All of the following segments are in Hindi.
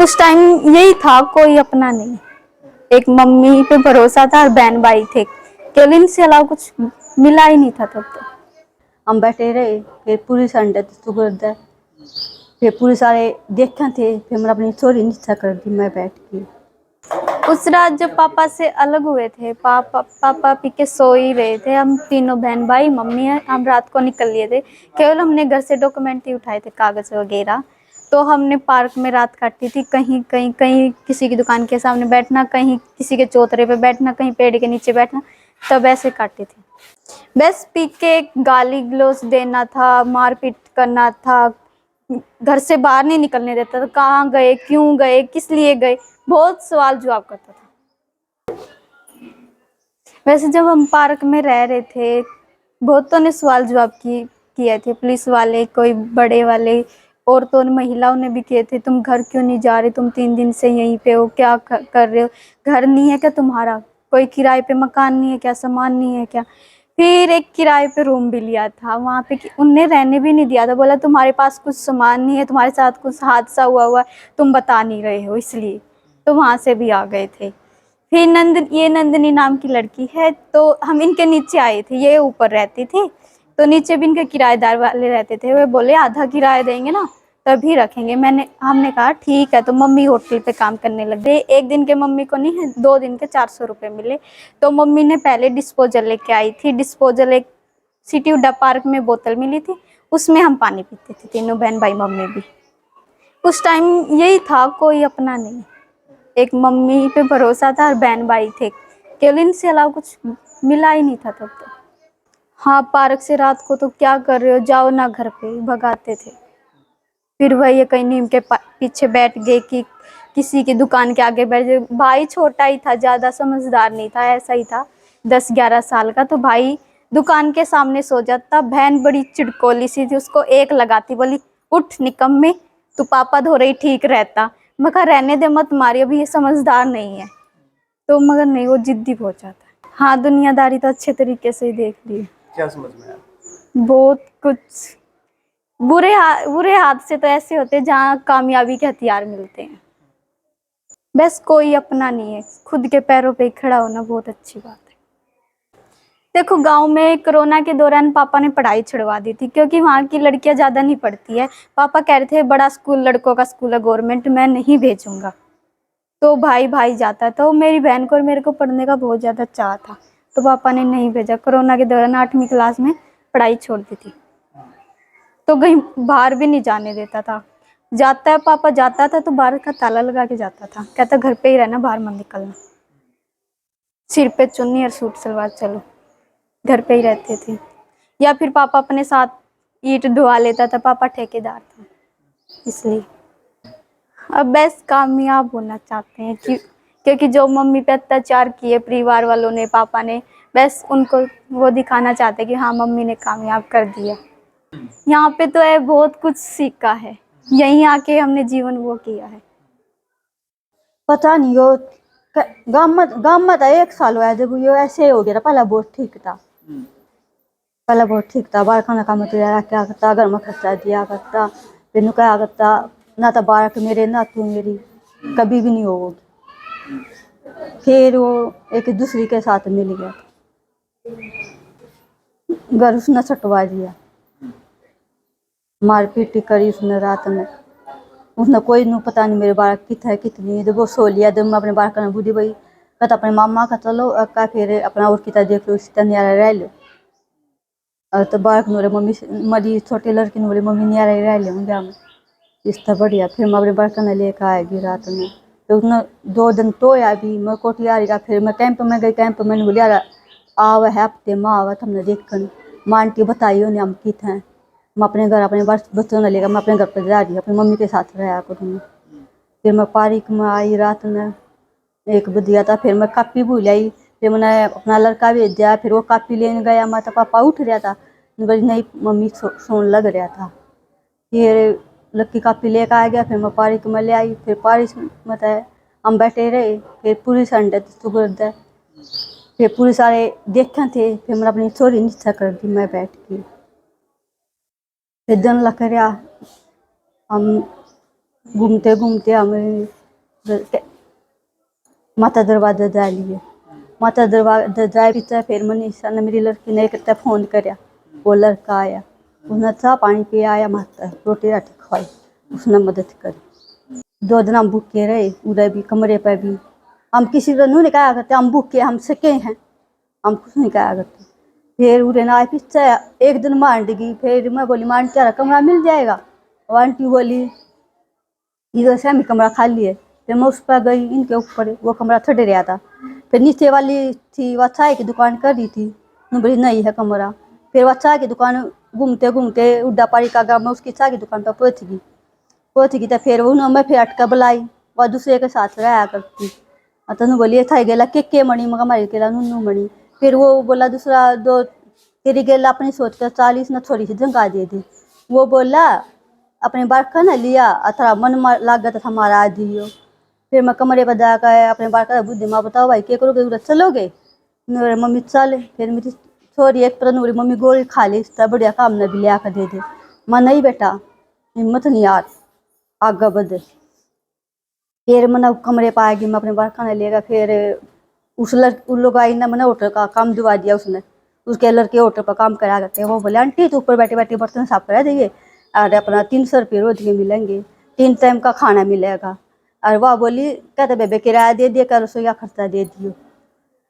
उस टाइम यही था, कोई अपना नहीं। एक मम्मी पे भरोसा था और बहन भाई थे, केवल इनसे अलावा कुछ मिला ही नहीं था तब तो। हम बैठे रहे, फिर पुलिस अंडे सुगरदा, फिर पुलिस वाले देखा थे, फिर मैंने अपनी चोरी निश्चय कर दी मैं बैठ के। उस रात जब पापा से अलग हुए थे, पापा पी के सो ही रहे थे, हम तीनों बहन भाई मम्मी है, हम रात को निकल लिए थे। केवल हमने घर से डॉक्यूमेंट ही उठाए थे, कागज वगैरह। तो हमने पार्क में रात काटी थी, कहीं कहीं कहीं किसी की दुकान के सामने बैठना, कहीं किसी के चौतरे पे बैठना, कहीं पेड़ के नीचे बैठना, तब ऐसे काटी थी। बस पी के गाली गलौज देना था, मारपीट करना था, घर से बाहर नहीं निकलने देता था, कहाँ गए, क्यों गए, किस लिए गए, बहुत सवाल जवाब करता था। वैसे जब हम पार्क में रह रहे थे, बहुतों ने सवाल जवाब किए थे, पुलिस वाले, कोई बड़े वाले, औरतों ने, महिलाओं ने भी किए थे, तुम घर क्यों नहीं जा रहे, तुम 3 दिन से यहीं पे हो, क्या कर रहे हो, घर नहीं है क्या तुम्हारा, कोई किराए पे मकान नहीं है क्या, सामान नहीं है क्या। फिर एक किराए पे रूम भी लिया था वहाँ पे, उनने रहने भी नहीं दिया था, बोला तुम्हारे पास कुछ सामान नहीं है, तुम्हारे साथ कुछ हादसा हुआ तुम बता नहीं रहे हो इसलिए, तो वहाँ से भी आ गए थे। फिर ये नंदिनी नाम की लड़की है, तो हम इनके नीचे आए थे, ये ऊपर रहती थी, तो नीचे भी इनके किराएदार वाले रहते थे, वे बोले आधा किराया देंगे ना तभी रखेंगे। हमने कहा ठीक है, तो मम्मी होटल पे काम करने लग गई। एक दिन के मम्मी को नहीं है, 2 दिन के 400 रुपये मिले। तो मम्मी ने पहले डिस्पोजल लेके आई थी, डिस्पोजल एक सिटी उड्डा पार्क में बोतल मिली थी, उसमें हम पानी पीते थे तीनों बहन भाई मम्मी भी। उस टाइम यही था, कोई अपना नहीं। एक मम्मी पे भरोसा था और बहन भाई थे, केवल इनसे अलावा कुछ मिला ही नहीं था तब तो। हाँ, पार्क से रात को तो क्या कर रहे हो, जाओ ना घर पे, भगाते थे। फिर वही कहीं नीम के पीछे बैठ गए कि किसी की दुकान के आगे बैठ गए। भाई छोटा ही था, ज़्यादा समझदार नहीं था, ऐसा ही था 10-11 साल का, तो भाई दुकान के सामने सो जाता। बहन बड़ी चिड़कोली सी थी, उसको एक लगाती, बोली उठ निकम्मे, तू पापा धो रही ठीक रहता। मैं कहा रहने दे मत मारी, अभी ये समझदार नहीं है। तो मगर नहीं, वो जिद्दी बहुत जाता है। हाँ, दुनियादारी तो अच्छे तरीके से ही देख ली। क्या समझ में आया? बहुत कुछ बुरे हादसे तो ऐसे होते हैं जहाँ कामयाबी के हथियार मिलते हैं। बस कोई अपना नहीं है, खुद के पैरों पे ही खड़ा होना बहुत अच्छी बात है। देखो, गांव में कोरोना के दौरान पापा ने पढ़ाई छुड़वा दी थी, क्योंकि वहाँ की लड़कियां ज़्यादा नहीं पढ़ती है। पापा कह रहे थे बड़ा स्कूल, लड़कों का स्कूल है गवर्नमेंट, मैं नहीं भेजूंगा। तो भाई भाई जाता था, तो मेरी बहन को और मेरे को पढ़ने का बहुत ज़्यादा चाह था, तो पापा ने नहीं भेजा। कोरोना के दौरान 8वीं क्लास में पढ़ाई छोड़ दी थी, तो कहीं बाहर भी नहीं जाने देता था। जाता है पापा, जाता था तो बाहर का ताला लगा के जाता था, कहता घर पे ही रहना, बाहर मत निकलना, सिर पे चुन्नी और सूट सलवार, चलो घर पे ही रहते थे। या फिर पापा अपने साथ ईंट ढुआ लेता था, पापा ठेकेदार था इसलिए। अब बस कामयाब होना चाहते हैं क्योंकि जो मम्मी पे अत्याचार किए परिवार वालों ने, पापा ने, बस उनको वो दिखाना चाहते कि हाँ मम्मी ने कामयाब कर दिया। यहाँ पे तो है, बहुत कुछ सीखा है, यहीं आके हमने जीवन वो किया है। पता नहीं यो गाँव में था 1 साल हुआ जब यो ऐसे हो गया था। पहला बहुत ठीक था, पहला बहुत ठीक था, बाहर खाना काम क्या करता, घर में खर्चा दिया करता, फिर क्या करता, ना तो बारक मेरे ना तू मेरी, कभी भी नहीं होगी। फिर वो एक दूसरी के साथ मिल गया, घर उसने छटवा दिया, मारपीट करी उसने रात में। उसने कोई नू पता नहीं मेरे बालक कितना है कितनी, जब वो सो लिया जब मैं अपने बालक ने बूढ़ी भाई कहता अपने मामा का चलो का, फिर अपना और कितना देख लो, इसी तरह रह लो। और तो बालक नोरे मम्मी मरी छोटी लड़की ने बोली मम्मी नहीं रह ले होंगे हम इस तरह बढ़िया। फिर मैं अपने बालक ने लेकर आएगी रात में, तो उसने 2 दिन तो या भी मैं कोठी आ रही, फिर मैं कैंप में गई, कैंप में बोलिया आव है हफ्ते में आवा हमने देखकर मां आंटी बताइयो नहीं हम कित हैं। मैं अपने घर अपने बच्चों ने लेकर मैं अपने घर पर जा रही, अपनी मम्मी के साथ रहा करूँ। फिर मैं पारिक में आई रात में 1 बजिया था, फिर मैं कापी भूल आई, फिर मैंने अपना लड़का भेज दिया, फिर वो कापी लेने गया, मैं तो पापा उठ रहा था, बोली नहीं मम्मी सोने लग रहा था। फिर लड़की कापी लेकर आ गया, फिर मैं पारिक में ले आई, फिर पारिक में तो हम बैठे रहे, फिर पुलिस अंडे सुगरदा, फिर पुलिस वाले देखा थे, फिर मैंने अपनी चोरी निश्चय कर दी मैं बैठ के। फिर दिन लग रहा हम घूमते घूमते हम माता दरवाजा जा लिए। माता दरवाजा जाए पीछे फिर मनीषा ने, मेरी लड़की ने, एक फ़ोन कराया। वो लड़का आया, उसने चाह पानी पिया, आया माता रोटी राटी खवाई, उसने मदद करी। 2 दिन हम भूखे रहे, उधर भी कमरे पर भी। हम किसी को नहीं कहा करते हम भूखे, हम सके हैं, हम कुछ नहीं कहा करते। फिर उधर ना आए पीछे, एक दिन मां गई। फिर मैं बोली मां तेरा कमरा मिल जाएगा। और आंटी बोली इधर से हमें कमरा खाली है। फिर मैं उस पर गई, इनके ऊपर, वो कमरा थड़े रहा था। फिर नीचे वाली थी वह चाय की दुकान कर रही थी, बोली नहीं है कमरा। फिर वह चाय की दुकान घूमते घूमते उड्डा पारी का गाँव में उसकी चाय की दुकान पर पहुँच गई। तो फिर उन्होंने मैं फिर अटका बुलाई, वह दूसरे के साथ रहा करती। तो बोलिए था गेला के मणि मगा मारी गेला नूनू मणि। फिर वो बोला दूसरा, दो तेरी गेला अपनी सोच कर 40 न थोड़ी सी जंगा दे दी। वो बोला अपने बारका न लिया, अथरा मन लागत हमारा दियो। फिर मैं कमरे पर जाकर अपने बारका बुद्धि माँ बताओ भाई क्या करोगे, उधर चलोगे? मेरे मम्मी चले। फिर मेरी छोरी एक पर नूरी मम्मी गोली खा ली, इसका बढ़िया काम न भी लिया कर दे दे। मैं नहीं बेटा, हिम्मत नहीं यार, आगे बढ़। फिर मैंने कमरे पर आएगी, मैं अपने बारका ने लेगा। फिर उन लोग आई ना, मैंने होटल का काम दिवा दिया उसने। उसके लड़के होटल पर काम करा करते हैं। वो बोले आंटी तो ऊपर बैठे बैठे बर्तन साफ करा देंगे और अपना 300 रुपये रोज के मिलेंगे, 3 टाइम का खाना मिलेगा। और वह बोली कहते बेबे किराया दे दिया कर, रसोई का खर्चा दे दियो।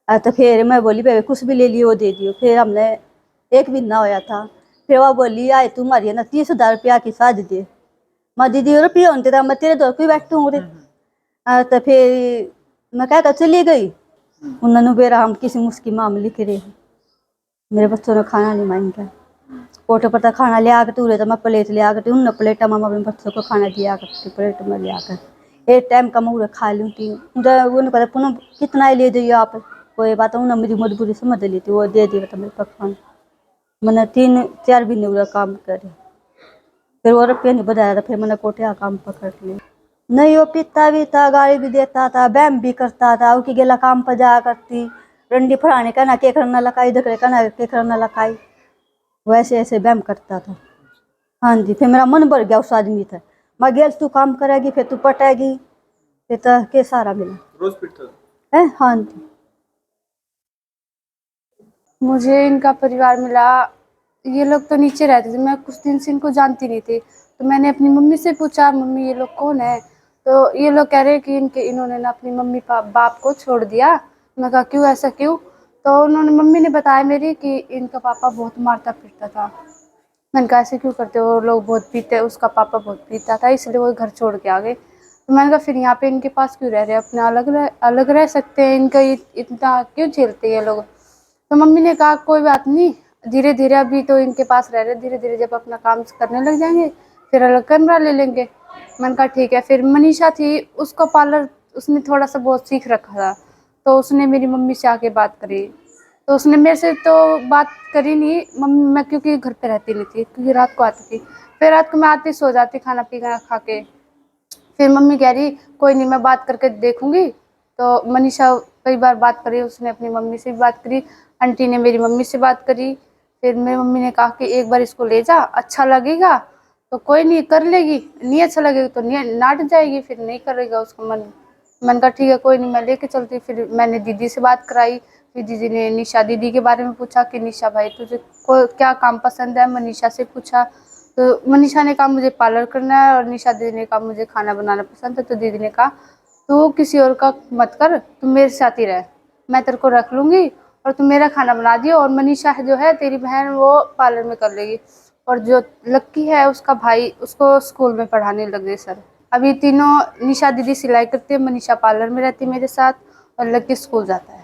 तो फिर मैं बोली बेबे कुछ भी ले लियो वो दे दियो। फिर हमने एक महीना होया था। फिर वह बोली आए तुम्हारी है ना 30,000 रुपया की शादी दे। मैं दीदी रुपये होते था, मैं तेरे दौर को बैठूँ रे। तो फिर मैं कह कर चली गई। उन्होंने बेरा हम किसी मुश्किल मामले के रहे, मेरे बच्चों ने खाना नहीं मांगा। कोटे पर तक खाना ले आकर तूरे तो मैं प्लेट ले आकर उन प्लेट में अपने बच्चों को खाना दिया करती, प्लेट में ले आकर एक टाइम का मैं खा लूँ थी। उन्होंने पता पुनः कितना ही ले जाइए आप, कोई बात उन्होंने मेरी मजबूरी समझ ली थी, वो दे दिया था मेरे पकवान। मैंने 3-4 महीने पूरा काम करे। फिर वो रुपये नहीं बताया था, फिर मैंने कोटे का काम पकड़ लिया। नहीं वो पीता भी था, गाली भी देता था, बैम भी करता था। उसकी गेला काम पर जाया करती, रंडी फड़ाने का ना के करना लखाई, धकड़े का ना के करना लखाई, वैसे ऐसे बैम करता था। हाँ जी, फिर मेरा मन भर गया उस आदमी था। मैं गेल तू काम करेगी फिर तू पटेगी, फिर तो के सारा मिला रोज पिटता है। हाँ जी, मुझे इनका परिवार मिला। ये लोग तो नीचे रहते थे, मैं कुछ दिन से इनको जानती नहीं थी। तो मैंने अपनी मम्मी से पूछा मम्मी ये लोग कौन है? तो ये लोग कह रहे हैं कि इन्होंने ना अपनी मम्मी बाप को छोड़ दिया। मैं कहा क्यों, ऐसा क्यों? तो उन्होंने मम्मी ने बताया मेरी कि इनका पापा बहुत मारता पीटता था। मैंने कहा ऐसे क्यों करते हो, लोग बहुत पीते, उसका पापा बहुत पीता था इसलिए वो घर छोड़ के आ गए। तो मैंने कहा फिर यहाँ पे इनके पास क्यों रह रहे हैं, अपना अलग रह सकते हैं, इनका इतना क्यों झेलते हैं लोग? तो मम्मी ने कहा कोई बात नहीं, धीरे धीरे अभी तो इनके पास रह रहे, धीरे धीरे जब अपना काम करने लग जाएंगे फिर अलग कमरा ले लेंगे। मैंने कहा ठीक है। फिर मनीषा थी, उसको पार्लर उसने थोड़ा सा बहुत सीख रखा था, तो उसने मेरी मम्मी से आके बात करी। तो उसने मेरे से तो बात करी नहीं, मम्मी मैं क्योंकि घर पे रहती नहीं थी, क्योंकि रात को आती थी। फिर रात को मैं आती सो जाती खाना पीना खा के। फिर मम्मी कह रही कोई नहीं मैं बात करके देखूंगी। तो मनीषा कई बार बात करी, उसने अपनी मम्मी से भी बात करी, आंटी ने मेरी मम्मी से बात करी। फिर मेरी मम्मी ने कहा कि एक बार इसको ले जा, अच्छा लगेगा तो कोई नहीं कर लेगी, नहीं अच्छा लगेगा तो नहीं नाट जाएगी, फिर नहीं करेगा उसका मन। मैंने कहा ठीक है कोई नहीं, मैं लेके चलती। फिर मैंने दीदी से बात कराई। फिर दीदी ने निशा दीदी के बारे में पूछा कि निशा भाई तुझे क्या काम पसंद है, मनीषा से पूछा। तो मनीषा ने कहा मुझे पार्लर करना है, और निशा दीदी ने कहा मुझे खाना बनाना पसंद है। तो दीदी ने कहा तू किसी और का मत कर, तू मेरे साथ ही रह, मैं तेरे को रख लूँगी और तू मेरा खाना बना दियो। और मनीषा जो है तेरी बहन वो पार्लर में कर लेगी, और जो लक्की है उसका भाई उसको स्कूल में पढ़ाने लगे सर। अभी तीनों, निशा दीदी सिलाई करती है, मनीषा पार्लर में रहती है मेरे साथ, और लक्की स्कूल जाता है।